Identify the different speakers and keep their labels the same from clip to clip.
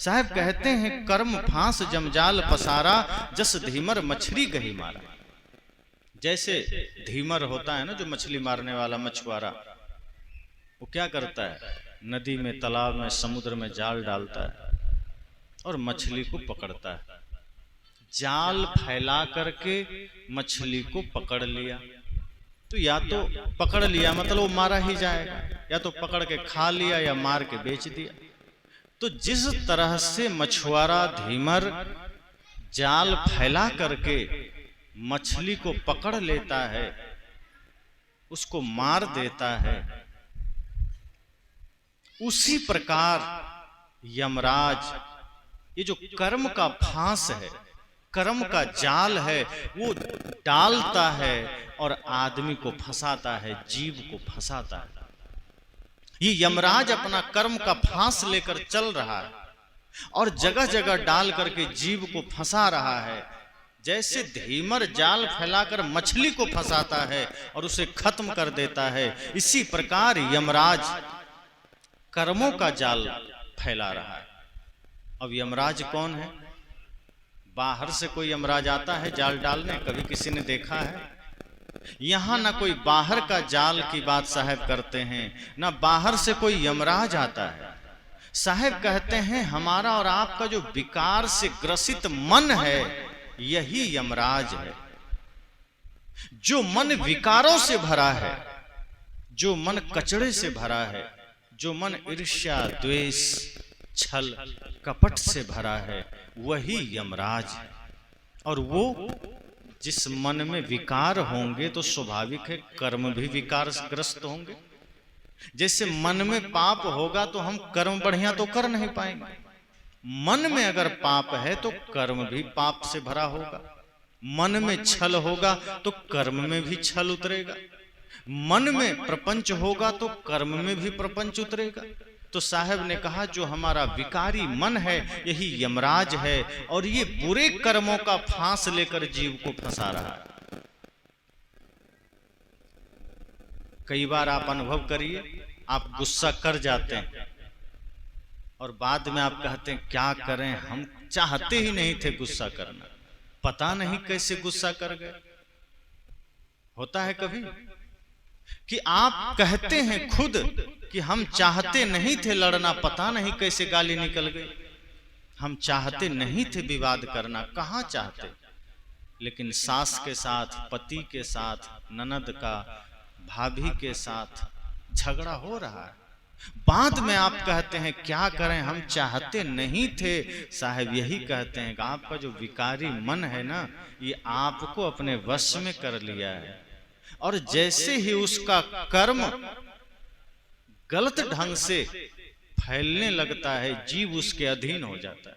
Speaker 1: साहब कहते हैं कर्म फांस जमजाल पसारा, जस धीमर मछली गही मारा। जैसे धीमर होता है ना जो मछली मारने वाला मछुआरा, वो क्या करता है, नदी में, तालाब में, समुद्र में जाल डालता है और मछली को पकड़ता है। जाल फैला करके मछली को पकड़ लिया तो या तो पकड़ लिया मतलब वो मारा ही जाएगा, या तो पकड़ के खा लिया या मार के बेच दिया। तो जिस तरह से मछुआरा धीमर जाल फैला करके मछली को पकड़ लेता है, उसको मार देता है, उसी प्रकार यमराज ये जो कर्म का फांस है, कर्म का जाल है, वो डालता है और आदमी को फंसाता है, जीव को फंसाता है। ये यमराज अपना कर्म का फांस लेकर चल रहा है और जगह जगह डाल करके जीव को फंसा रहा है। जैसे धीमर जाल फैलाकर मछली को फंसाता है और उसे खत्म कर देता है, इसी प्रकार यमराज कर्मों का जाल फैला रहा है। अब यमराज कौन है? बाहर से कोई यमराज आता है जाल डालने, कभी किसी ने देखा है? यहां ना कोई बाहर का जाल की बात साहब करते हैं, ना बाहर से कोई यमराज आता है। साहब कहते हैं हमारा और आपका जो विकार से ग्रसित मन है, यही यमराज है। जो मन विकारों से भरा है, जो मन कचड़े से भरा है, जो मन ईर्ष्या, द्वेष, छल, कपट से भरा है, वही यमराज है। और वो जिस मन में विकार होंगे तो स्वाभाविक है कर्म भी विकारग्रस्त होंगे। जैसे मन में पाप होगा तो हम कर्म बढ़िया तो कर नहीं पाएंगे। मन में अगर पाप है तो कर्म भी पाप से भरा होगा। मन में छल होगा तो कर्म में भी छल उतरेगा। मन में प्रपंच होगा तो कर्म में भी प्रपंच उतरेगा। तो साहब ने कहा जो हमारा विकारी मन है यही यमराज है और ये बुरे कर्मों का फांस लेकर जीव को फंसा रहा है। कई बार आप अनुभव करिए, आप गुस्सा कर जाते हैं और बाद में आप कहते हैं क्या करें, हम चाहते ही नहीं थे गुस्सा करना, पता नहीं कैसे गुस्सा कर गए। होता है कभी कि आप कहते हैं खुद कि हम चाहते नहीं थे लड़ना, पता नहीं कैसे गाली निकल गई। हम चाहते नहीं थे विवाद करना, कहाँ चाहते, लेकिन सास के साथ, पति के साथ, ननद का, भाभी के साथ झगड़ा हो रहा है। बाद में आप कहते हैं क्या करें, हम चाहते नहीं थे। साहब यही कहते हैं कि आपका जो विकारी मन है ना, ये आपको अपने वश में कर लिया है और जैसे ही उसका कर्म गलत ढंग से फैलने लगता है, जीव उसके अधीन हो जाता है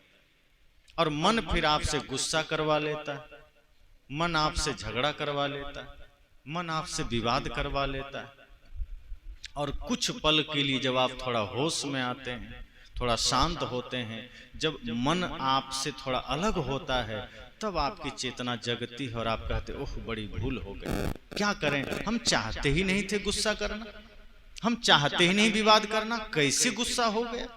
Speaker 1: और मन फिर आपसे गुस्सा करवा लेता है, मन आपसे झगड़ा करवा लेता है, मन आपसे विवाद करवा लेता है। और कुछ पल के लिए जब आप थोड़ा होश में आते हैं, थोड़ा शांत होते हैं, जब मन आपसे थोड़ा अलग होता है, तब आपकी चेतना जगती है और आप कहते ओह बड़ी भूल हो गई, क्या करें, हम चाहते ही नहीं थे गुस्सा करना, हम चाहते ही नहीं विवाद करना, कैसे गुस्सा हो गया,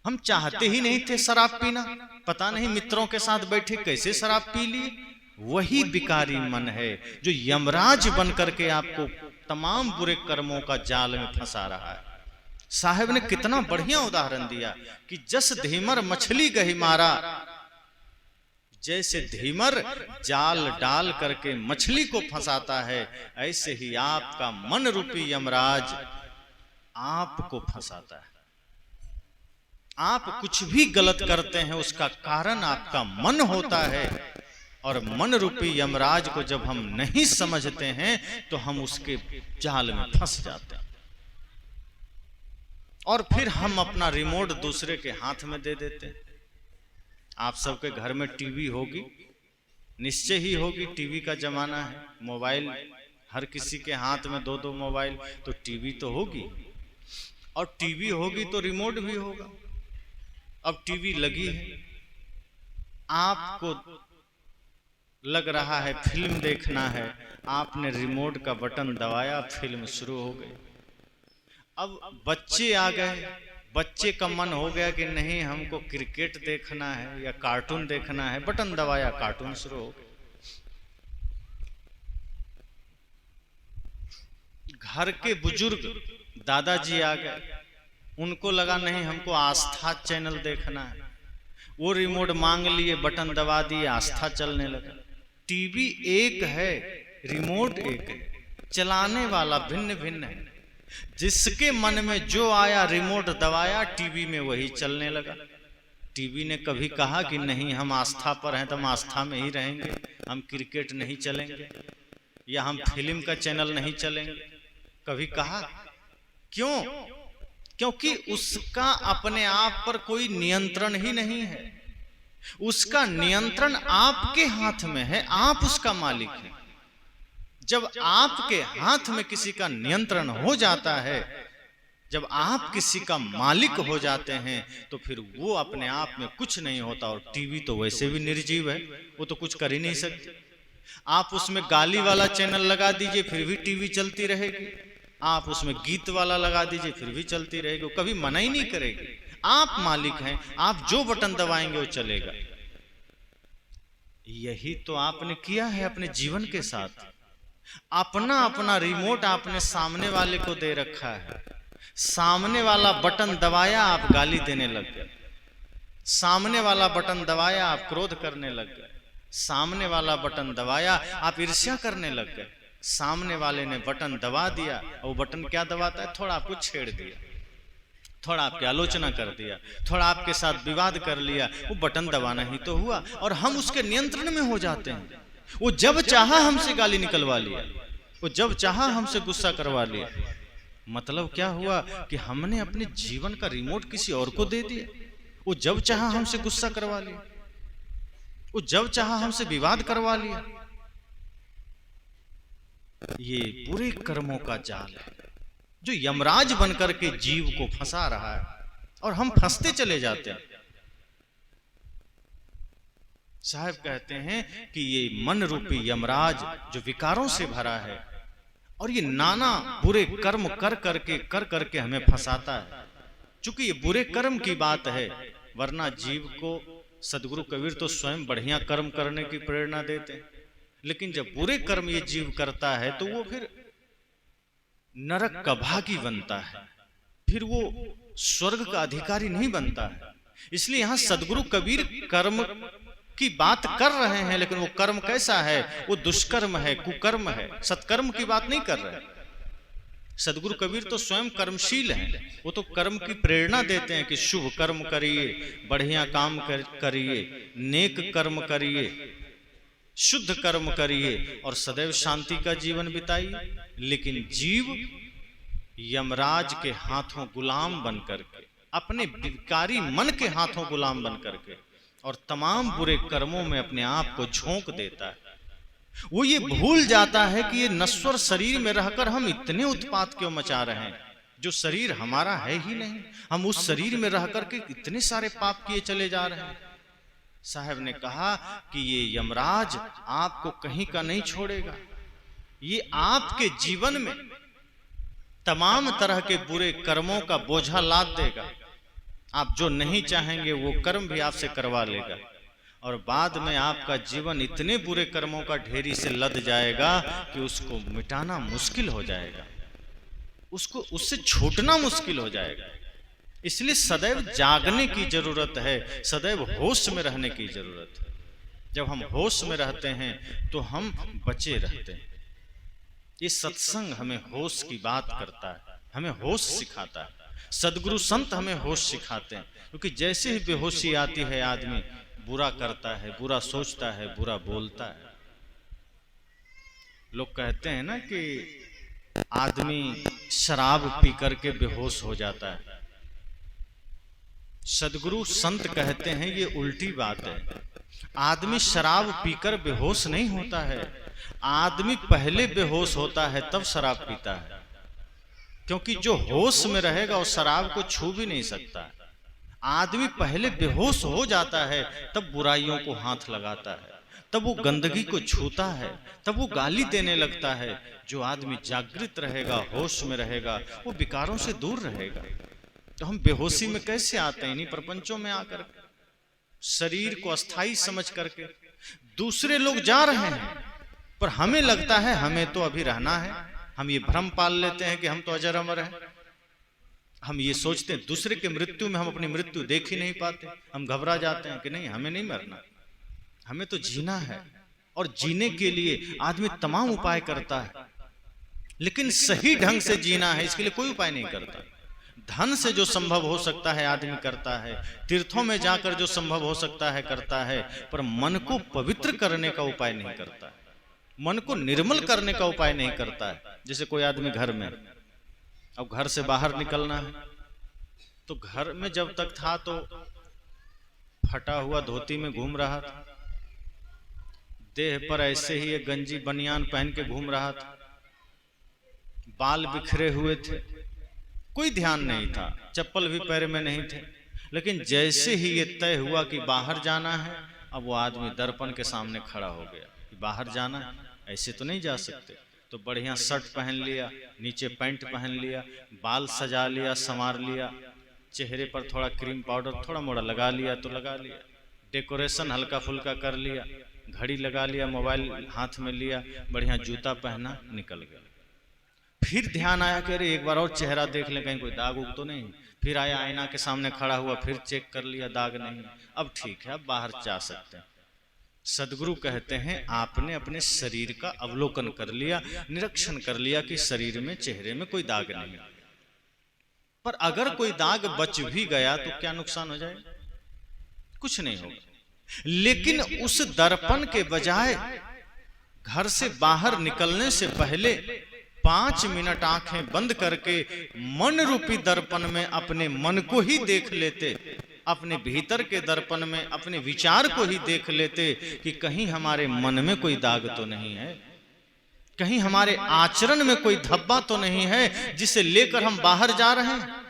Speaker 1: हम चाहते ही नहीं थे शराब पीना, पता नहीं मित्रों के साथ बैठे कैसे शराब पी लिए। वही विकारी मन है जो यमराज बन करके आपको तमाम बुरे कर्मों का जाल में फंसा रहा है। साहब ने कितना बढ़िया उदाहरण दिया कि जस धीमर मछली गही मारा, जैसे धीमर जाल डाल करके मछली को फंसाता है, ऐसे ही आपका मन रूपी यमराज आपको फंसाता है। आप कुछ भी गलत करते हैं उसका कारण आपका मन होता है और मन रूपी यमराज को जब हम नहीं समझते हैं तो हम उसके जाल में फंस जाते हैं और फिर हम अपना रिमोट दूसरे के हाथ में दे देते हैं। आप सबके घर में टीवी होगी, निश्चय ही होगी, टीवी का जमाना है, मोबाइल हर किसी के हाथ में, दो दो मोबाइल, तो टीवी तो होगी और टीवी होगी तो रिमोट भी होगा। अब टीवी लगी है, आपको लग रहा है फिल्म देखना है, आपने रिमोट का बटन दबाया, फिल्म शुरू हो गई। अब बच्चे आ गए, बच्चे का मन हो गया कि नहीं हमको क्रिकेट देखना है या कार्टून देखना है, बटन दबाया कार्टून शुरू हो गया। घर के बुजुर्ग दादाजी आ गए, उनको लगा नहीं हमको आस्था चैनल देखना है, वो रिमोट मांग लिए, बटन दबा दिए, आस्था चलने लगा। टीवी एक है, रिमोट एक है, चलाने वाला भिन्न भिन्न है। जिसके मन में जो आया रिमोट दबाया, टीवी में वही चलने लगा। टीवी ने कभी कहा कि नहीं हम आस्था पर हैं तो हम आस्था में ही रहेंगे, हम क्रिकेट नहीं चलेंगे या हम फिल्म का चैनल नहीं चलेंगे? कभी कहा? क्यों? क्योंकि उसका अपने आप पर कोई नियंत्रण ही नहीं है। उसका नियंत्रण आपके हाथ में है, आप उसका मालिक हैं। जब आपके हाथ में किसी का नियंत्रण हो जाता है, जब आप किसी का मालिक हो जाते हैं, तो फिर वो अपने आप में कुछ नहीं होता। और टीवी तो वैसे भी निर्जीव है, वो तो कुछ कर ही नहीं सकती। आप उसमें गाली वाला चैनल लगा दीजिए फिर भी टीवी चलती रहेगी, आप उसमें गीत वाला लगा दीजिए फिर भी चलती रहेगी, वो कभी मना ही नहीं करेगी। आप मालिक हैं, आप जो बटन दबाएंगे वो चलेगा। यही तो आपने किया है अपने जीवन के साथ। अपना अपना रिमोट आपने सामने वाले को दे रखा है। सामने वाला बटन दबाया आप गाली देने लग गए, सामने वाला बटन दबाया आप क्रोध करने लग गए, सामने वाला बटन दबाया आप ईर्ष्या करने लग गए। सामने वाले ने बटन दबा दिया, और वो बटन क्या दबाता है? थोड़ा आपको छेड़ दिया, थोड़ा आपकी आलोचना कर दिया, थोड़ा आपके साथ विवाद कर लिया, वो बटन दबाना ही तो हुआ। और हम उसके नियंत्रण में हो जाते हैं। वो जब चाहा हमसे गाली निकलवा लिया, वो जब चाहा हमसे गुस्सा करवा लिया। मतलब क्या हुआ कि हमने अपने जीवन का रिमोट किसी और को दे दिया। वो जब चाहा हमसे गुस्सा करवा लिया, वो जब चाहा हमसे विवाद करवा लिया। ये बुरे कर्मों का जाल है जो यमराज बनकर के जीव को फंसा रहा है, और हम फंसते चले जाते हैं। साहब कहते हैं कि ये मन रूपी यमराज जो विकारों से भरा है, और ये नाना बुरे कर्म कर करके हमें फंसाता है। चूंकि ये बुरे कर्म की बात है, वरना जीव को सदगुरु कबीर तो स्वयं बढ़िया कर्म करने की प्रेरणा देते हैं। लेकिन जब बुरे कर्म ये जीव करता है तो वो फिर नरक का भागी बनता है, फिर वो स्वर्ग का अधिकारी नहीं बनता है। इसलिए यहां सदगुरु कबीर कर्म की बात कर रहे हैं, लेकिन वो कर्म कैसा है? वो दुष्कर्म है, कुकर्म है, सत्कर्म की बात नहीं कर रहे। सदगुरु कबीर तो स्वयं कर्मशील हैं, वो तो कर्म की प्रेरणा देते हैं कि शुभ कर्म करिए, बढ़िया काम करिए, नेक कर्म करिए, शुद्ध कर्म करिए और सदैव शांति का जीवन बिताइए। लेकिन जीव यमराज के हाथों गुलाम बन करके, अपने विकारी मन के हाथों गुलाम बन करके और तमाम बुरे कर्मों में अपने आप को झोंक देता है। वो ये भूल जाता है कि ये नश्वर शरीर में रहकर हम इतने उत्पात क्यों मचा रहे हैं, जो शरीर हमारा है ही नहीं। हम उस शरीर में रह करके इतने सारे पाप किए चले जा रहे हैं। साहब ने कहा कि ये यमराज आपको कहीं का नहीं छोड़ेगा। ये आपके जीवन में तमाम तरह के बुरे कर्मों का बोझा लाद देगा। आप जो नहीं चाहेंगे वो कर्म भी आपसे करवा लेगा, और बाद में आपका जीवन इतने बुरे कर्मों का ढेरी से लद जाएगा कि उसको मिटाना मुश्किल हो जाएगा, उसको उससे छूटना मुश्किल हो जाएगा। इसलिए सदैव जागने की जरूरत है, सदैव होश में रहने की जरूरत है। जब हम होश में रहते हैं तो हम बचे रहते हैं। ये सत्संग हमें होश की बात करता है, हमें होश सिखाता है। सदगुरु संत हमें होश सिखाते हैं, क्योंकि जैसे ही बेहोशी आती है आदमी बुरा करता है, बुरा सोचता है, बुरा बोलता है। लोग कहते हैं ना कि आदमी शराब पी करके बेहोश हो जाता है। सदगुरु संत कहते हैं ये उल्टी बात है। आदमी शराब पीकर बेहोश नहीं होता है, आदमी पहले बेहोश होता है तब शराब पीता है। क्योंकि जो होश में रहेगा वो शराब को छू भी नहीं सकता। आदमी पहले बेहोश हो जाता है तब बुराइयों को हाथ लगाता है, तब वो गंदगी को छूता है, तब वो गाली देने लगता है। जो आदमी जागृत रहेगा, होश में रहेगा, वो विकारों से दूर रहेगा। तो हम बेहोशी में कैसे आते हैं? इन्हीं प्रपंचों में आकर शरीर को अस्थाई समझ करके। दूसरे लोग जा रहे हैं पर हमें लगता है हमें तो अभी रहना है। हम ये भ्रम पाल लेते हैं कि हम तो अजर अमर हैं। हम ये सोचते हैं दूसरे के मृत्यु में हम अपनी मृत्यु देख ही नहीं पाते। हम घबरा जाते हैं कि नहीं, हमें नहीं मरना, हमें तो जीना है। और जीने के लिए आदमी तमाम उपाय करता है, लेकिन सही ढंग से जीना है इसके लिए कोई उपाय नहीं करता। धन से जो संभव हो सकता है आदमी करता है, तीर्थों में जाकर जो संभव हो सकता है करता है, पर मन को पवित्र करने का उपाय नहीं करता, मन को निर्मल करने का उपाय नहीं करता है। जैसे कोई आदमी घर में, अब घर से बाहर निकलना है, तो घर में जब तक था तो फटा हुआ धोती में घूम रहा था, देह पर ऐसे ही एक गंजी बनियान पहन के घूम रहा था, बाल बिखरे हुए थे, कोई ध्यान नहीं था, चप्पल भी पैर में नहीं थे। लेकिन जैसे ही ये तय हुआ कि बाहर जाना है, अब वो आदमी दर्पण के सामने खड़ा हो गया कि बाहर जाना है, ऐसे तो नहीं जा सकते। तो बढ़िया शर्ट पहन लिया, नीचे पैंट पहन लिया, बाल सजा लिया, संवार लिया, चेहरे पर थोड़ा क्रीम पाउडर थोड़ा मोड़ा लगा लिया तो लगा लिया, डेकोरेशन हल्का फुल्का कर लिया, घड़ी लगा लिया, मोबाइल हाथ में लिया, बढ़िया जूता पहना, निकल गया। फिर ध्यान आया कि अरे एक बार और चेहरा देख ले, कहीं कोई दाग उग तो नहीं। फिर आया, आईना के सामने खड़ा हुआ, फिर चेक कर लिया, दाग नहीं, अब ठीक है, अब बाहर जा सकते हैं। सदगुरु कहते हैं आपने अपने शरीर का अवलोकन कर लिया, निरीक्षण कर लिया कि शरीर में, चेहरे में कोई दाग नहीं, पर अगर कोई दाग बच भी गया तो क्या नुकसान हो जाएगा? कुछ नहीं होगा। लेकिन उस दर्पण के बजाय घर से बाहर निकलने से पहले 5 मिनट आंखें बंद करके मन रूपी दर्पण में अपने मन को ही देख लेते, अपने भीतर के दर्पण में अपने विचार को ही देख लेते कि कहीं हमारे मन में कोई दाग तो नहीं है, कहीं हमारे आचरण में कोई धब्बा तो नहीं है जिसे लेकर हम बाहर जा रहे हैं।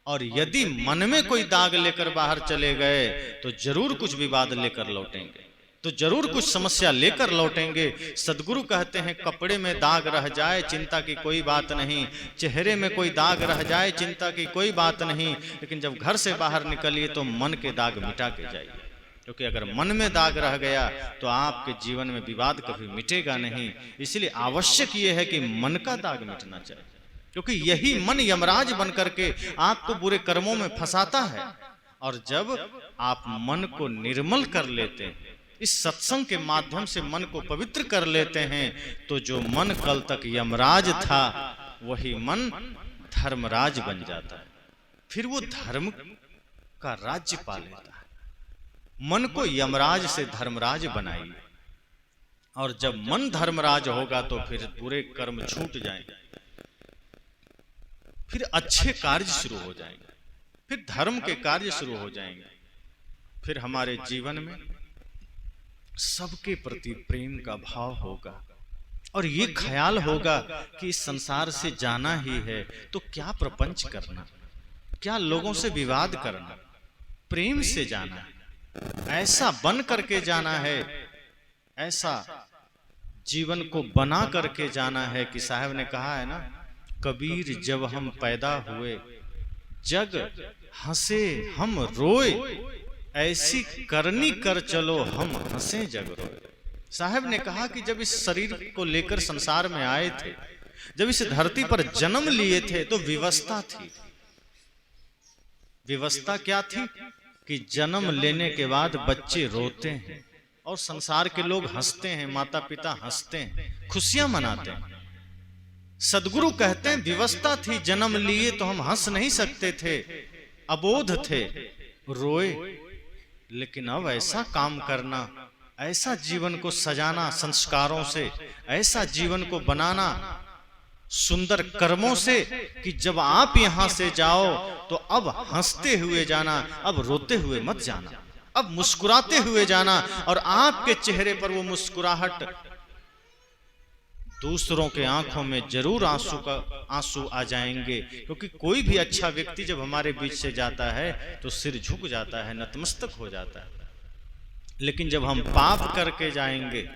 Speaker 1: और यदि मन में कोई दाग लेकर बाहर चले गए तो जरूर कुछ विवाद लेकर लौटेंगे, तो जरूर कुछ समस्या लेकर लौटेंगे। सदगुरु कहते हैं कपड़े में दाग रह जाए चिंता की कोई बात नहीं, चेहरे में कोई दाग रह जाए चिंता की कोई बात नहीं, लेकिन जब घर से बाहर निकलिए तो मन के दाग मिटा के जाइए, क्योंकि अगर मन में दाग रह गया तो आपके जीवन में विवाद कभी मिटेगा नहीं। इसलिए आवश्यक ये है कि मन का दाग मिटना चाहिए, क्योंकि यही मन यमराज बन करके आपको बुरे कर्मों में फंसाता है। और जब आप मन को निर्मल कर लेते हैं, इस सत्संग के माध्यम से मन को पवित्र कर लेते हैं, तो जो मन कल तक यमराज था वही मन धर्मराज बन जाता है। फिर वो धर्म का राज्य पा लेता है। मन को यमराज से धर्मराज बनाइए, और जब मन धर्मराज होगा तो फिर बुरे कर्म छूट जाएंगे, फिर अच्छे कार्य शुरू हो जाएंगे, फिर धर्म के कार्य शुरू हो जाएंगे, फिर हमारे जीवन में सबके प्रति प्रेम का भाव होगा, और ये ख्याल होगा कि इस संसार से जाना ही है तो क्या प्रपंच करना, क्या लोगों से विवाद करना, प्रेम से जाना है, ऐसा बन करके जाना है, ऐसा जीवन को बना करके जाना है कि साहब ने कहा है ना, कबीर जब हम पैदा हुए जग हंसे हम रोए, ऐसी करनी कर चलो हम हंसे जग रोए। साहब ने कहा कि जब इस शरीर को लेकर संसार में आए थे, जब इस धरती पर जन्म लिए थे तो व्यवस्था थी। व्यवस्था क्या थी कि जन्म लेने के बाद बच्चे रोते हैं और संसार के लोग हंसते हैं, माता पिता हंसते हैं, खुशियां मनाते हैं। सदगुरु कहते हैं व्यवस्था थी, जन्म लिए तो हम हंस नहीं सकते थे, अबोध थे, रोए। लेकिन अब ऐसा काम करना, ऐसा जीवन को सजाना संस्कारों से, ऐसा जीवन को बनाना सुंदर कर्मों से कि जब आप यहां से जाओ तो अब हंसते हुए जाना, अब रोते हुए मत जाना, अब मुस्कुराते हुए जाना, और आपके चेहरे पर वो मुस्कुराहट दूसरों के आंखों में जरूर आंसू आ जाएंगे। क्योंकि कोई भी अच्छा व्यक्ति जब हमारे बीच से जाता है तो सिर झुक जाता है, नतमस्तक हो जाता है। लेकिन जब हम पाप करके जाएंगे,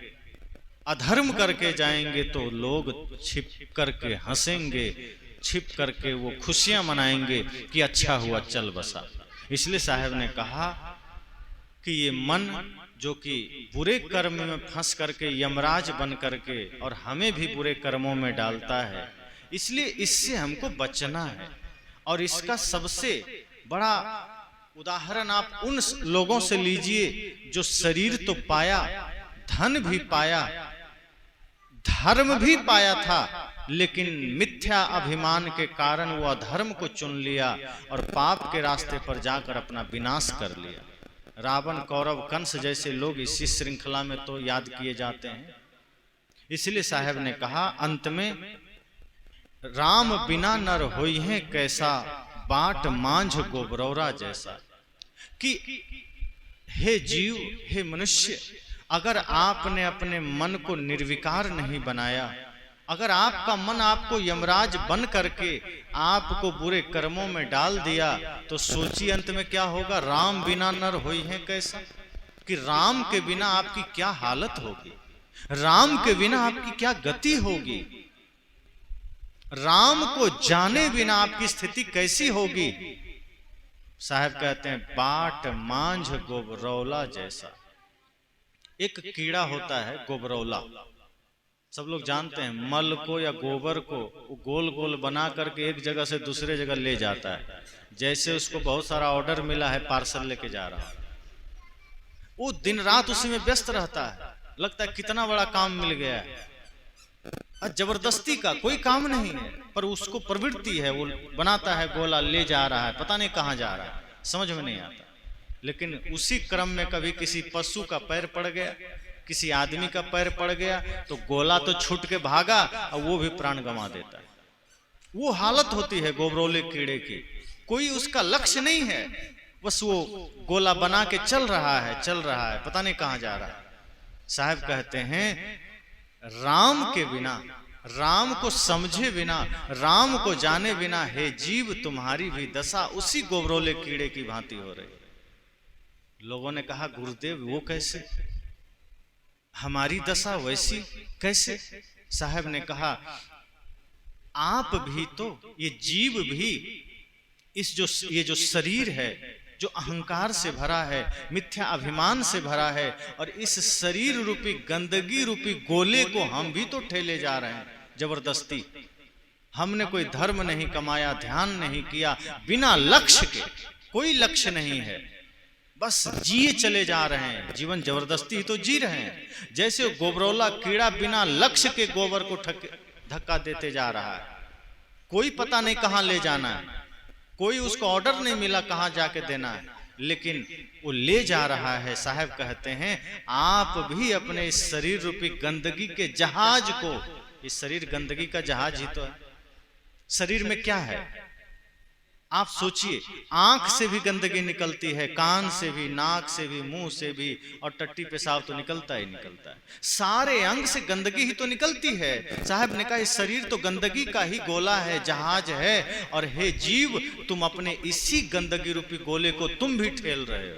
Speaker 1: अधर्म करके जाएंगे, तो लोग छिप करके हंसेंगे, छिप करके वो खुशियां मनाएंगे कि अच्छा हुआ चल बसा। इसलिए साहब ने कहा कि ये मन जो कि बुरे कर्म में फंस करके यमराज बन करके और हमें भी बुरे कर्मों में डालता है, इसलिए इससे हमको बचना है। और इसका सबसे बड़ा उदाहरण आप उन लोगों से लीजिए जो शरीर तो पाया, धन भी पाया, धर्म भी पाया था, लेकिन मिथ्या अभिमान के कारण वो अधर्म को चुन लिया और पाप के रास्ते पर जाकर अपना विनाश कर लिया। रावण, कौरव, कंस जैसे लोग इसी श्रृंखला में तो याद किए जाते हैं। इसलिए साहब ने कहा अंत में, राम बिना नर होई है कैसा, बाट मांझ गोबरौरा जैसा। कि हे जीव, हे मनुष्य, अगर आपने अपने मन को निर्विकार नहीं बनाया, अगर आपका मन आपको यमराज बन करके आपको बुरे कर्मों में डाल दिया, तो सोचिए अंत में क्या होगा। राम बिना नर होई है कैसा, कि राम के बिना आपकी क्या हालत होगी, राम के बिना आपकी क्या गति होगी, राम को जाने बिना आपकी स्थिति कैसी होगी। साहब कहते हैं बाट मांझ गोबरौला जैसा। एक कीड़ा होता है गोबरौला, सब लोग जानते हैं। मल को या गोबर को वो गोल गोल बना करके एक जगह से दूसरे जगह ले जाता है। जैसे उसको बहुत सारा ऑर्डर मिला है, पार्सल लेके जा रहा है, वो दिन रात उसी में व्यस्त रहता है, लगता है कितना बड़ा काम मिल गया है। जबरदस्ती का कोई काम नहीं है, पर उसको प्रवृत्ति है, वो बनाता है गोला, ले जा रहा है, पता नहीं कहां जा रहा है, समझ में नहीं आता। लेकिन उसी क्रम में कभी किसी पशु का पैर पड़ गया, किसी आदमी का पैर पड़ गया, तो गोला तो छूट के भागा और वो भी प्राण गंवा देता है। वो हालत होती है गोबरौले कीड़े की। कोई उसका लक्ष्य नहीं है, बस वो गोला बना के चल रहा है, पता नहीं कहां जा रहा है। साहब कहते हैं राम के बिना, राम को समझे बिना, राम को जाने बिना, हे जीव तुम्हारी भी दशा उसी गोबरौले कीड़े की भांति हो रही। लोगों ने कहा गुरुदेव वो कैसे, हमारी दशा वैसी कैसे। साहब ने कहा आप भी तो, ये जीव भी, ये जो शरीर है जो अहंकार से भरा है, मिथ्या अभिमान से भरा है, और इस शरीर रूपी गंदगी रूपी गोले को हम भी तो ठेले जा रहे हैं जबरदस्ती। हमने कोई धर्म नहीं कमाया, ध्यान नहीं किया, बिना लक्ष्य के, कोई लक्ष्य नहीं है, बस जिए चले जा रहे हैं, जीवन जबरदस्ती ही तो जी रहे हैं। जैसे गोबरौला कीड़ा बिना लक्ष्य के गोबर को धक्का देते जा रहा है, कोई पता नहीं कहां ले जाना है, कोई उसको ऑर्डर नहीं मिला कहां जाके देना है, लेकिन वो ले जा रहा है। साहब कहते हैं आप भी अपने इस शरीर रूपी गंदगी के जहाज को, इस शरीर गंदगी का जहाज ही तो है। शरीर में क्या है आप सोचिए, आंख से भी गंदगी निकलती है, कान से भी, नाक से भी, मुंह से भी, और टट्टी पेशाब तो निकलता ही निकलता है। सारे अंग से गंदगी ही तो निकलती है। साहब ने कहा इस शरीर तो गंदगी का ही गोला है, जहाज है, और हे जीव तुम अपने इसी गंदगी रूपी गोले को तुम भी ठेल रहे हो,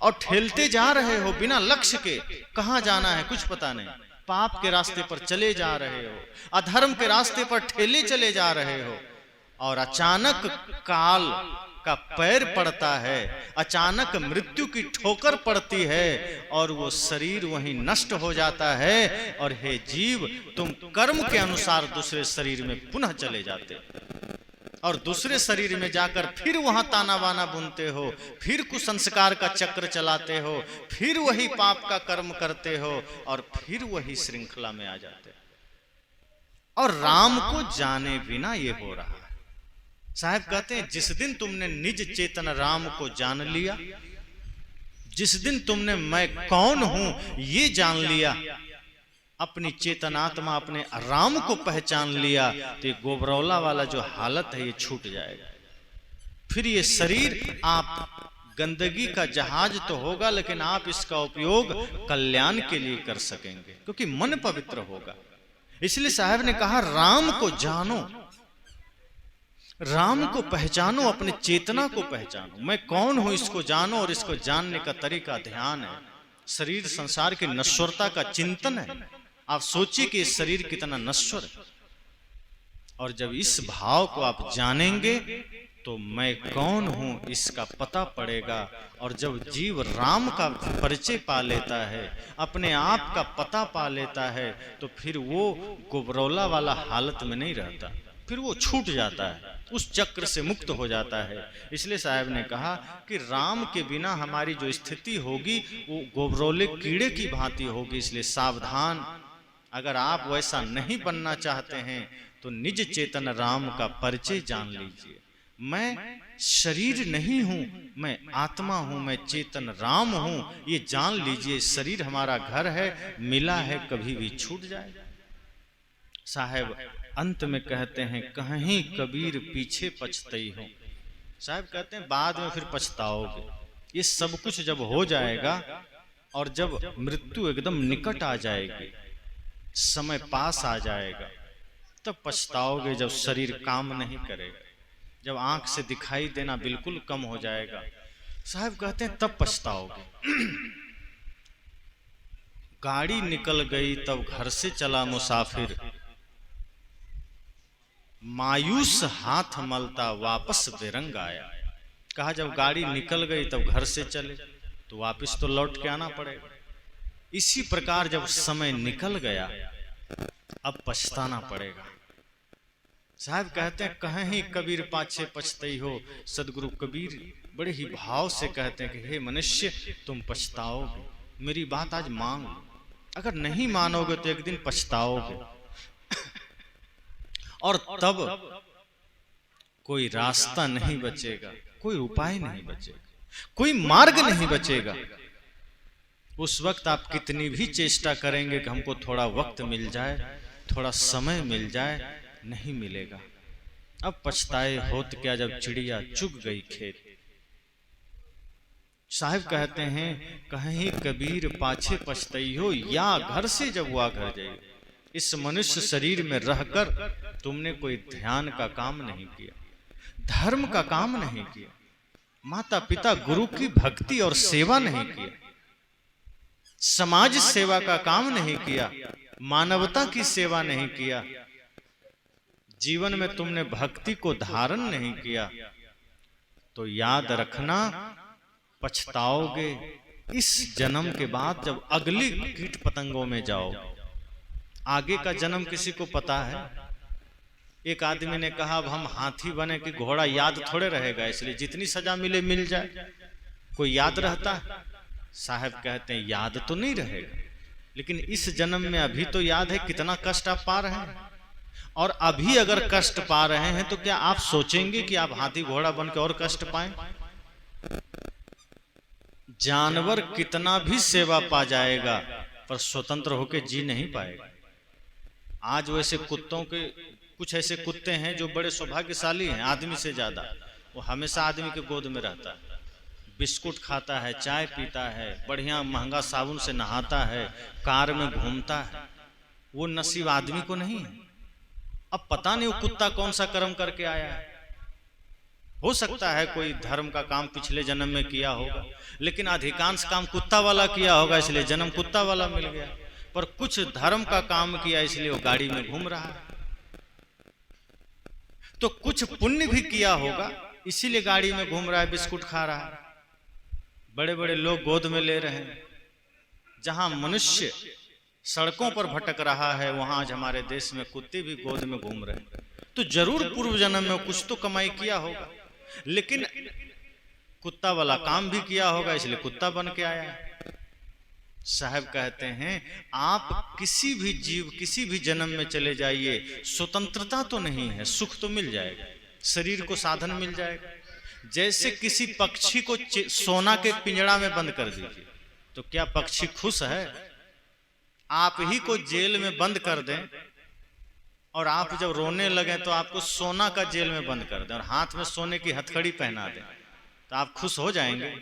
Speaker 1: और ठेलते जा रहे हो बिना लक्ष्य के। कहां जाना है कुछ पता नहीं, पाप के रास्ते पर चले जा रहे हो, अधर्म के रास्ते पर ठेले चले जा रहे हो, और अचानक काल का पैर पड़ता है, अचानक मृत्यु की ठोकर पड़ती है, और वो शरीर वहीं नष्ट हो जाता है। और हे जीव तुम कर्म के अनुसार दूसरे शरीर में पुनः चले जाते हो, और दूसरे शरीर में जाकर फिर वहां ताना बाना बुनते हो, फिर कुसंस्कार का चक्र चलाते हो, फिर वही पाप का कर्म करते हो, और फिर वही श्रृंखला में आ जाते हो। और राम को जाने बिना ये हो रहा है। साहब कहते हैं जिस दिन तुमने निज चेतन राम को जान लिया, जिस दिन तुमने मैं कौन हूं ये जान लिया, अपनी चेतनात्मा अपने राम को पहचान लिया, तो ये गोबरौला वाला जो हालत है ये छूट जाएगा। फिर ये शरीर आप गंदगी का जहाज तो होगा, लेकिन आप इसका उपयोग कल्याण के लिए कर सकेंगे, क्योंकि मन पवित्र होगा। इसलिए साहब ने कहा राम को जानो, राम को पहचानो, अपने चेतना को पहचानो, मैं कौन हूं इसको जानो, और इसको जानने का तरीका ध्यान है। शरीर संसार की नश्वरता का चिंतन है। आप सोचिए कि इस शरीर कितना नश्वर है। और जब इस भाव को आप जानेंगे तो मैं कौन हूं इसका पता पड़ेगा। और जब जीव राम का परिचय पा लेता है, अपने आप का पता पा लेता है, तो फिर वो गुबरौला वाला हालत में नहीं रहता, फिर वो छूट जाता है, उस चक्र से मुक्त हो जाता है। इसलिए साहब ने कहा कि राम के बिना हमारी जो स्थिति होगी वो गोबरौले कीड़े की भांति होगी। इसलिए सावधान, अगर आप वैसा नहीं बनना चाहते हैं तो निज चेतन राम का परिचय जान लीजिए। मैं शरीर नहीं हूं, मैं आत्मा हूं, मैं चेतन राम हूं, ये जान लीजिए। शरीर हमारा घर है, मिला है, कभी भी छूट जाएगा। साहब अंत में कहते हैं, कहीं कबीर पीछे पछतई हो। साहब कहते हैं बाद में फिर पछताओगे। ये सब कुछ जब हो जाएगा और जब मृत्यु एकदम निकट आ जाएगी, समय पास आ जाएगा, तब पछताओगे। जब शरीर काम नहीं करेगा, जब आंख से दिखाई देना बिल्कुल कम हो जाएगा, साहब कहते हैं तब पछताओगे। गाड़ी निकल गई तब घर से चला मुसाफिर, मायूस हाथ मलता वापस बेरंग आया। कहा जब गाड़ी निकल गई तब घर से चले तो वापस तो लौट के आना पड़ेगा। इसी प्रकार जब समय निकल गया अब पछताना पड़ेगा। साहब कहते हैं कहीं कबीर पाछे पछतई हो। सदगुरु कबीर बड़े ही भाव से कहते हैं कि हे मनुष्य, तुम पछताओगे, मेरी बात आज मान लो। अगर नहीं मानोगे तो एक दिन पछताओगे। और तब कोई रास्ता नहीं बचेगा, कोई उपाय नहीं बचेगा, कोई मार्ग नहीं बचेगा। उस वक्त आप कितनी भी चेष्टा करेंगे कि हमको थोड़ा वक्त मिल जाए, थोड़ा समय मिल जाए, नहीं मिलेगा। अब पछताए होत क्या जब चिड़िया चुग गई खेत। साहब कहते हैं कहीं कबीर पाछे पछतई हो, या घर से जब हुआ घर जाइए। इस मनुष्य शरीर में रहकर तुमने कोई ध्यान का काम नहीं किया, धर्म का काम नहीं किया, माता पिता गुरु की भक्ति और सेवा नहीं किया, समाज सेवा का काम नहीं किया, मानवता की सेवा नहीं किया, जीवन में तुमने भक्ति को धारण नहीं किया, तो याद रखना पछताओगे इस जन्म के बाद जब अगली कीट पतंगों में जाओ। आगे का जन्म किसी को पता है? एक आदमी ने कहा अब हम हाथी बने कि घोड़ा याद थोड़े रहेगा, इसलिए जितनी सजा मिले मिल जाए। कोई याद रहता है? साहब कहते हैं याद तो नहीं रहेगा, लेकिन इस जन्म में अभी तो याद है कितना कष्ट आप पा रहे हैं। और अभी अगर कष्ट पा रहे हैं तो क्या आप सोचेंगे कि आप हाथी घोड़ा बन के और कष्ट पाएं? जानवर कितना भी सेवा पा जाएगा पर स्वतंत्र होकर जी नहीं पाएगा। आज वैसे कुत्तों के कुछ ऐसे कुत्ते हैं जो बड़े सौभाग्यशाली हैं आदमी से ज्यादा। वो हमेशा आदमी के गोद में रहता है, बिस्कुट खाता है, चाय पीता है, बढ़िया महंगा साबुन से नहाता है, कार में घूमता है। वो नसीब आदमी को नहीं है। अब पता नहीं वो कुत्ता कौन सा कर्म करके आया है। हो सकता है कोई धर्म का काम पिछले जन्म में किया होगा, लेकिन अधिकांश काम कुत्ता वाला किया होगा, इसलिए जन्म कुत्ता वाला मिल गया। पर कुछ धर्म का काम किया इसलिए वो गाड़ी में घूम रहा है। तो कुछ पुण्य भी किया होगा इसीलिए गाड़ी में घूम रहा है, बिस्कुट खा रहा है, बड़े बड़े लोग गोद में ले रहे हैं। जहां मनुष्य सड़कों पर भटक रहा है वहां आज हमारे देश में कुत्ते भी गोद में घूम रहे हैं। तो जरूर पूर्व जन्म में कुछ तो कमाई किया होगा, लेकिन कुत्ता वाला काम भी किया होगा इसलिए कुत्ता बन के आया है। साहब कहते हैं आप किसी भी जीव किसी भी जन्म में चले जाइए, स्वतंत्रता तो नहीं है, सुख तो मिल जाएगा, शरीर को साधन मिल जाएगा। जैसे किसी पक्षी को सोना के पिंजड़ा में बंद कर दीजिए तो क्या पक्षी खुश है? आप ही को जेल में बंद कर दें और आप जब रोने लगे तो आपको सोना का जेल में बंद कर दें और हाथ में सोने की हथकड़ी पहना दें, तो आप खुश हो जाएंगे?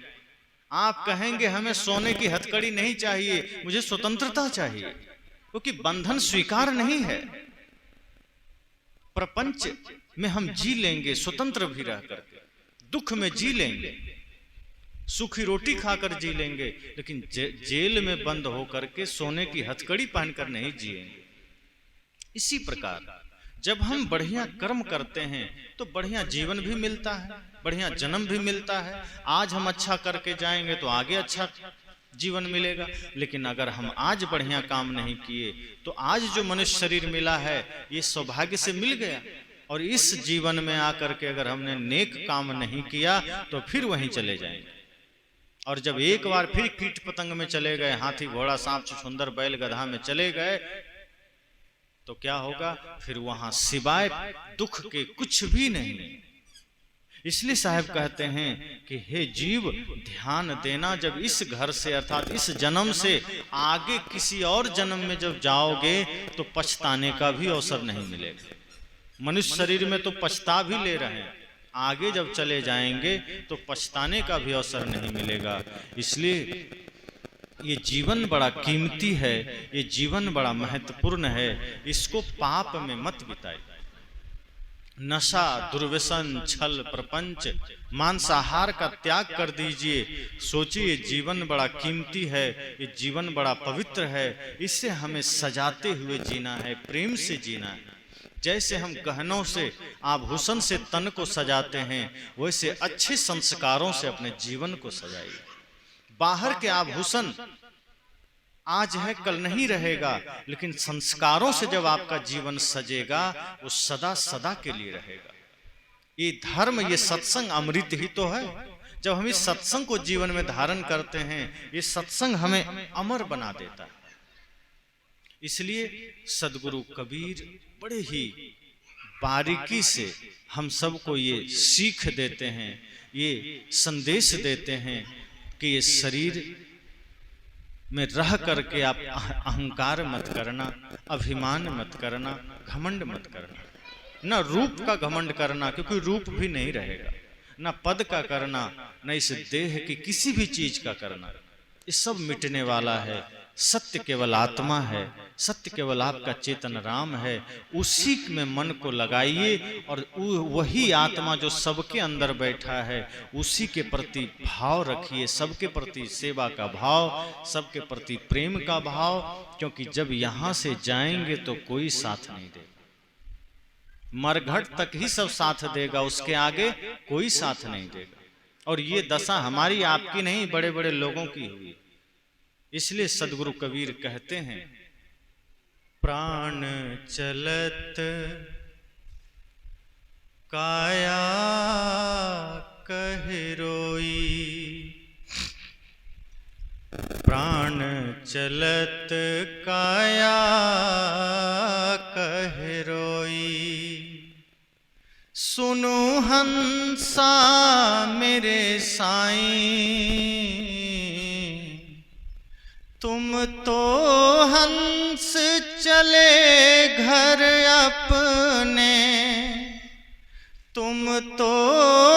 Speaker 1: आप कहेंगे हमें सोने की हथकड़ी नहीं चाहिए, मुझे स्वतंत्रता चाहिए, क्योंकि बंधन स्वीकार नहीं है। प्रपंच में हम जी लेंगे स्वतंत्र भी रह करके, दुख में जी लेंगे, सूखी रोटी खाकर जी लेंगे, लेकिन जेल में बंद होकर के सोने की हथकड़ी पहनकर नहीं जिएंगे। इसी प्रकार जब हम बढ़िया कर्म करते हैं तो बढ़िया जीवन भी मिलता है, बढ़िया जन्म भी मिलता है। आज हम अच्छा करके जाएंगे तो आगे अच्छा जीवन मिलेगा। लेकिन अगर हम आज बढ़िया काम नहीं किए तो आज जो मनुष्य शरीर मिला है ये सौभाग्य से मिल गया, और इस जीवन में आकर के अगर हमने नेक काम नहीं किया तो फिर वहीं चले जाएंगे। और जब एक बार फिर कीट पतंग में चले गए, हाथी घोड़ा सांप छुछुंदर बैल गधा में चले गए, तो क्या होगा? फिर वहां सिवाय दुख के कुछ भी नहीं। इसलिए साहब कहते हैं कि हे जीव, ध्यान देना, जब इस घर से अर्थात इस जन्म से आगे किसी और जन्म में जब जाओगे तो पछताने का भी अवसर नहीं मिलेगा। मनुष्य शरीर में तो पछता भी ले रहे हैं, आगे जब चले जाएंगे तो पछताने का भी अवसर नहीं मिलेगा। इसलिए ये जीवन बड़ा कीमती है, ये जीवन बड़ा महत्वपूर्ण है, इसको पाप में मत बिताइए। नशा, दुर्व्यसन, छल, प्रपंच, मांसाहार का त्याग कर दीजिए। सोचिए जीवन बड़ा कीमती है, ये जीवन बड़ा पवित्र है, इससे हमें सजाते हुए जीना है, प्रेम से जीना है। जैसे हम गहनों से, आभूषण से तन को सजाते हैं, वैसे अच्छे संस्कारों से अपने जीवन को सजाइए। बाहर के आभूषण आज है कल नहीं रहेगा, लेकिन संस्कारों से जब आपका जीवन सजेगा वो सदा सदा के लिए रहेगा। ये धर्म, ये सत्संग अमृत ही तो है। जब हम इस सत्संग को जीवन में धारण करते हैं, ये सत्संग हमें अमर बना देता है। इसलिए सदगुरु कबीर बड़े ही बारीकी से हम सबको ये सीख देते हैं, ये संदेश देते हैं कि ये शरीर में रह करके आप अहंकार मत करना, अभिमान मत करना, घमंड मत करना। न रूप का घमंड करना, क्योंकि रूप भी नहीं रहेगा, न पद का करना, न इस देह की किसी भी चीज का करना, ये सब मिटने वाला है। सत्य केवल आत्मा है, सत्य केवल आपका चेतन राम है, उसी में मन को लगाइए और वही आत्मा जो सबके अंदर बैठा है उसी के प्रति भाव रखिए, सबके प्रति सेवा का भाव, सबके प्रति प्रेम का भाव। क्योंकि जब यहाँ से जाएंगे तो कोई साथ नहीं देगा, मरघट तक ही सब साथ देगा, उसके आगे कोई साथ नहीं देगा। और ये दशा हमारी आपकी नहीं, बड़े बड़े लोगों की हुई। इसलिए सदगुरु कबीर कहते हैं, प्राण चलत काया कहि रोई, प्राण चलत काया कहि रोई, सुनो हंसा मेरे साईं, तुम तो हंस चले घर अपने, तुम तो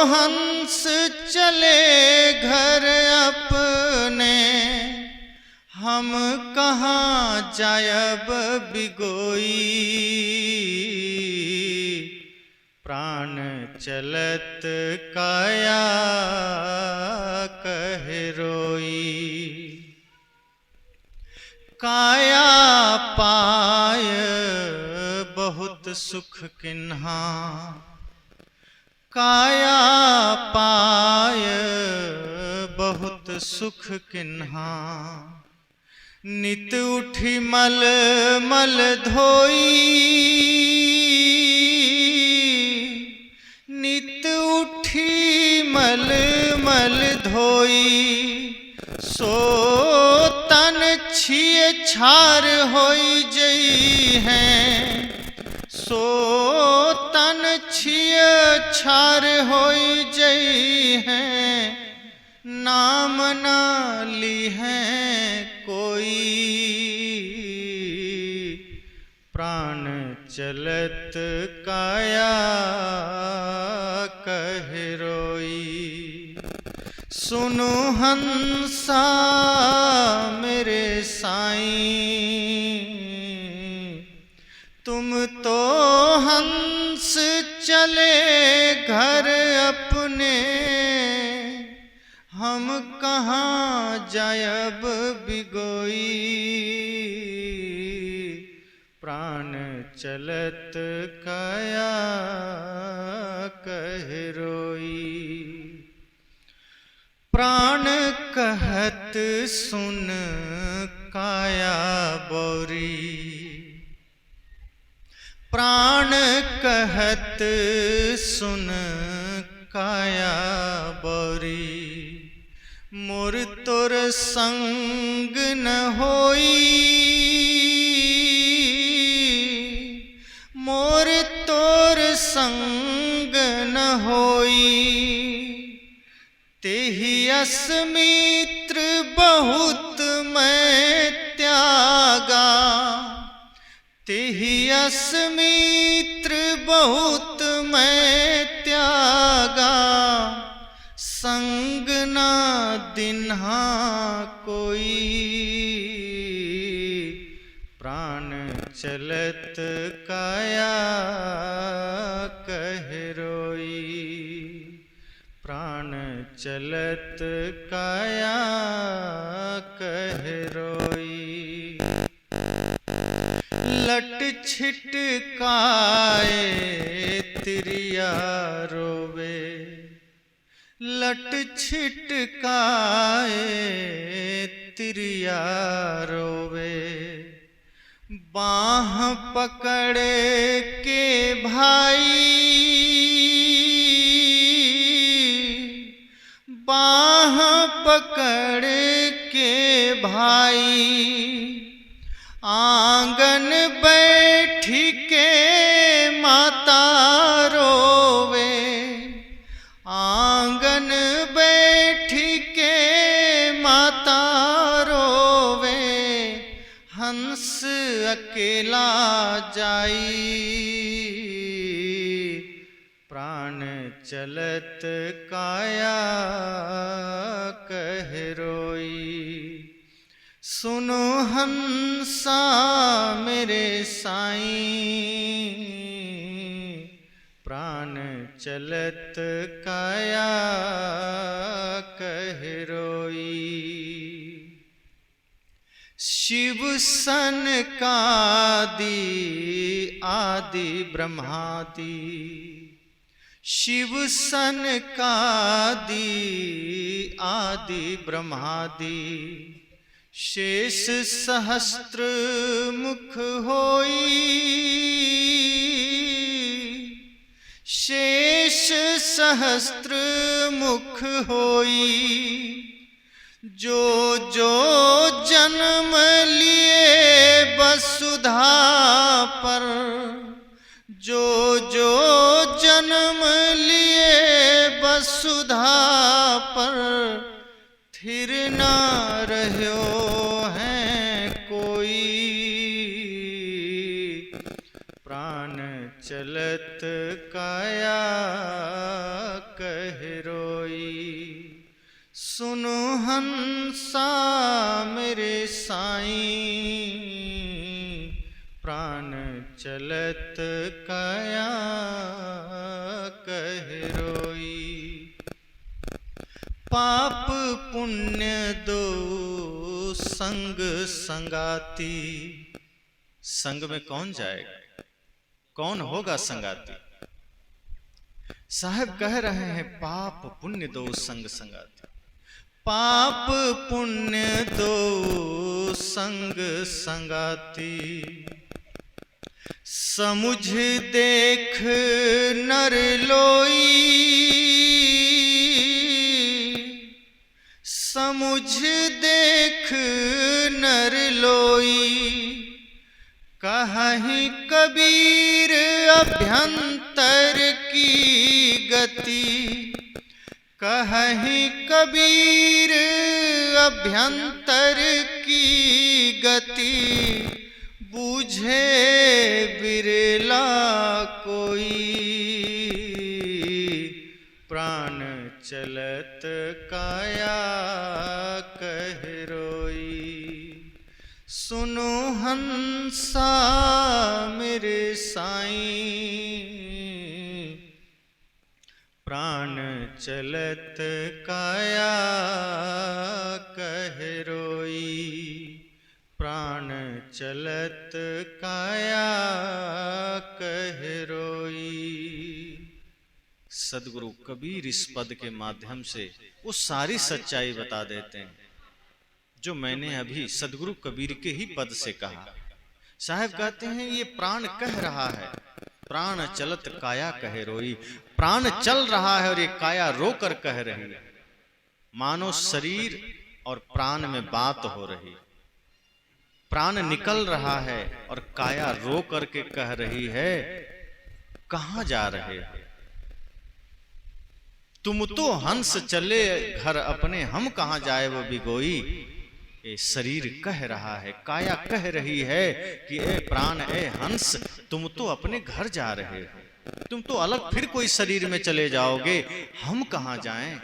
Speaker 1: हंस चले घर अपने, हम कहाँ जायब बिगोई, प्राण चलत काया कहि रोई, काया पाय बहुत सुख किन्हा, काया पाय बहुत सुख किन्हा, नित उठी मल मल धोई, नित उठी मल मल धोई, सो तन छिए छार होई जई हैं, सो तन छिए छार होई जई हैं, नाम ना ली है कोई, प्राण चलत काया कहि रोई, सुनो हंसा मेरे साईं, तुम तो हंस चले घर अपने, हम कहाँ जायब बिगोई, प्राण चलत काया कह रोई। प्राण कहत सुन काया बोरी, प्राण कहत सुन काया बोरी। मोर तोर संग न होई, मोर तोर संग न होई। तेहि अस मित्र बहुत मैं त्यागा, तेहि अस मित्र बहुत मैं त्यागा। संग ना दिन्हा कोई, प्राण चलत काया कह रोई। प्राण चलत काया कह रोई। लट छिटकाए तिरिया रोवे, लट छिटकाए तिरिया रोवे। बाँह पकड़ के भाई, बाँह पकड़ के भाई। आंगन बैठ के माता रोवे, आंगन बैठ के माता रोवे। हंस अकेला जाई, प्राण चलत काया कह रोई। सुनो हंसा मेरे साईं, प्राण चलत काया कह रोई। शिव सनकादि आदि ब्रह्मादि, शिव सनकादि आदि ब्रह्मादि। शेष सहस्त्र मुख होई, शेष सहस्त्र मुख होई। जो जो जन्म लिए वसुधा पर, जो जो जन्म लिए वसुधा पर। फिर न रह्यो है कोई, प्राण चलत काया कह रोई। सुनो हंसा मेरे साईं, प्राण चलत काया कह रोई। पाप पुण्य दो संग संगाती, संग में कौन जाएगा, कौन होगा संगाती। साहब कह रहे हैं पाप पुण्य दो संग संगाती। पाप पुण्य दो संग संगाती। समुझ देख नर लोई, समुझ देख नर लोई। कहीं कबीर अभ्यंतर की गति, कहीं कबीर अभ्यंतर की गति। बूझे बिरला कोई, प्राण चलत काया कह रोई। सुनो हंसा मेरे साईं, प्राण चलत काया कह रोई। प्राण चलत काया कह रोई। सदगुरु कबीर इस पद के माध्यम से वो सारी सच्चाई बता देते हैं जो मैंने अभी सदगुरु कबीर के ही पद से कहा। साहब कहते हैं ये प्राण कह रहा है, प्राण चलत काया कह रोई। प्राण चल रहा है और ये काया रोकर कह रही है, मानो शरीर और प्राण में बात हो रही। प्राण निकल रहा है और काया रो करके कह रही है, कहां जा रहे हो? तुम तो हंस चले घर अपने, हम कहां जाए वो बिगोई। ये शरीर कह रहा है, काया कह रही है कि ए प्राण, ए हंस, तुम तो अपने घर जा रहे हो, तुम तो अलग फिर कोई शरीर में चले जाओगे, हम कहां जाएं?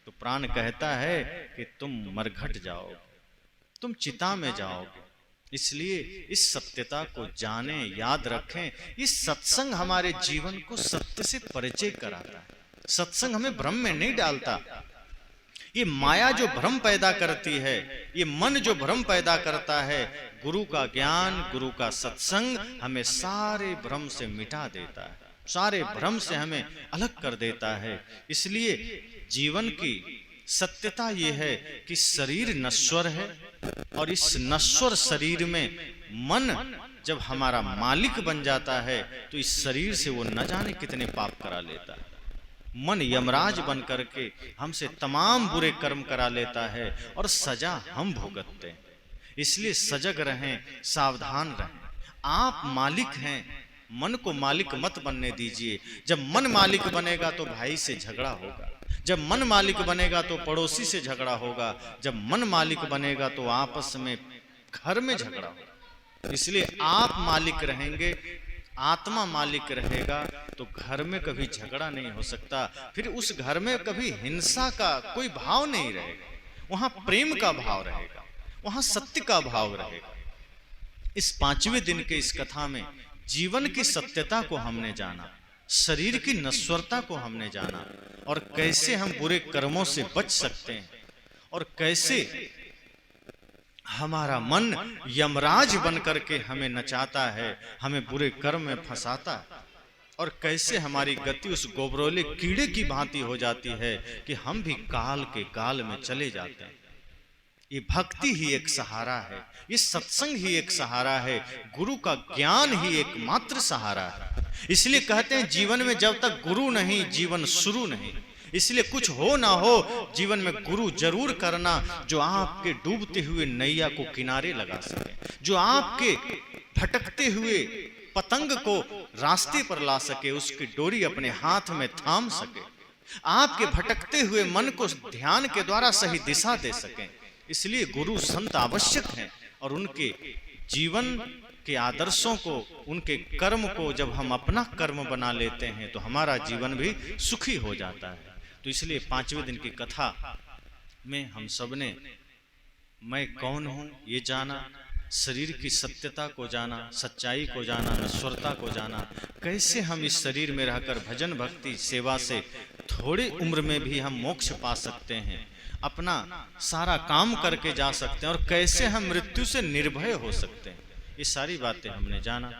Speaker 1: तो प्राण कहता है कि तुम मरघट जाओगे, तुम चिता में जाओगे। इसलिए इस सत्यता को जाने, याद रखें। इस सत्संग हमारे जीवन को सत्य से परिचय कराता है। सत्संग हमें भ्रम में नहीं डालता। ये माया जो भ्रम पैदा करती है, ये मन जो भ्रम पैदा करता है, गुरु का ज्ञान, गुरु का सत्संग हमें सारे भ्रम से मिटा देता है, सारे भ्रम से हमें अलग कर देता है। इसलिए जीवन की सत्यता ये है कि शरीर नश्वर है और इस नश्वर शरीर में मन जब हमारा मालिक बन जाता है तो इस शरीर से वो न जाने कितने पाप करा लेता है। मन यमराज बन करके हमसे तमाम बुरे कर्म करा लेता है और सजा हम भुगतते हैं। इसलिए सजग रहें, सावधान रहें। आप मालिक हैं, मन को मालिक मत बनने दीजिए। जब मन मालिक बनेगा तो भाई से झगड़ा होगा, जब मन मालिक बनेगा तो पड़ोसी से झगड़ा होगा, जब मन मालिक बनेगा तो आपस में घर में झगड़ा होगा। इसलिए आप मालिक रहेंगे, आत्मा मालिक रहेगा तो घर में कभी झगड़ा नहीं हो सकता। फिर उस घर में कभी हिंसा का कोई भाव नहीं रहेगा, वहां प्रेम का भाव रहेगा, वहां सत्य का भाव रहेगा। इस 5वें दिन के इस कथा में जीवन की सत्यता को हमने जाना, शरीर की नश्वरता को हमने जाना और कैसे हम बुरे कर्मों से बच सकते हैं और कैसे हमारा मन यमराज बन करके हमें नचाता है, हमें बुरे कर्म में फंसाता है और कैसे हमारी गति उस गोबरोले कीड़े की भांति हो जाती है कि हम भी काल के गाल में चले जाते हैं। ये भक्ति ही एक सहारा है, ये सत्संग ही एक सहारा है, गुरु का ज्ञान ही एकमात्र सहारा है। इसलिए कहते हैं जीवन में जब तक गुरु नहीं जीवन शुरू नहीं। इसलिए कुछ हो ना हो जीवन में गुरु जरूर करना जो आपके डूबते हुए नैया को किनारे लगा सके, जो आपके भटकते हुए पतंग को रास्ते पर ला सके, उसकी डोरी अपने हाथ में थाम सके, आपके भटकते हुए मन को ध्यान के द्वारा सही दिशा दे सके। इसलिए गुरु संत आवश्यक हैं और उनके जीवन के आदर्शों को, उनके कर्म को जब हम अपना कर्म बना लेते हैं तो हमारा जीवन भी सुखी हो जाता है। तो इसलिए 5वें दिन की कथा में हम सब ने मैं कौन हूं ये जाना, शरीर की सत्यता को जाना, सच्चाई को जाना, नश्वरता को जाना, कैसे हम इस शरीर में रहकर भजन भक्ति सेवा से थोड़ी उम्र में भी हम मोक्ष पा सकते हैं, अपना सारा काम करके जा सकते हैं और कैसे हम मृत्यु से निर्भय हो सकते हैं। ये सारी बातें हमने जाना।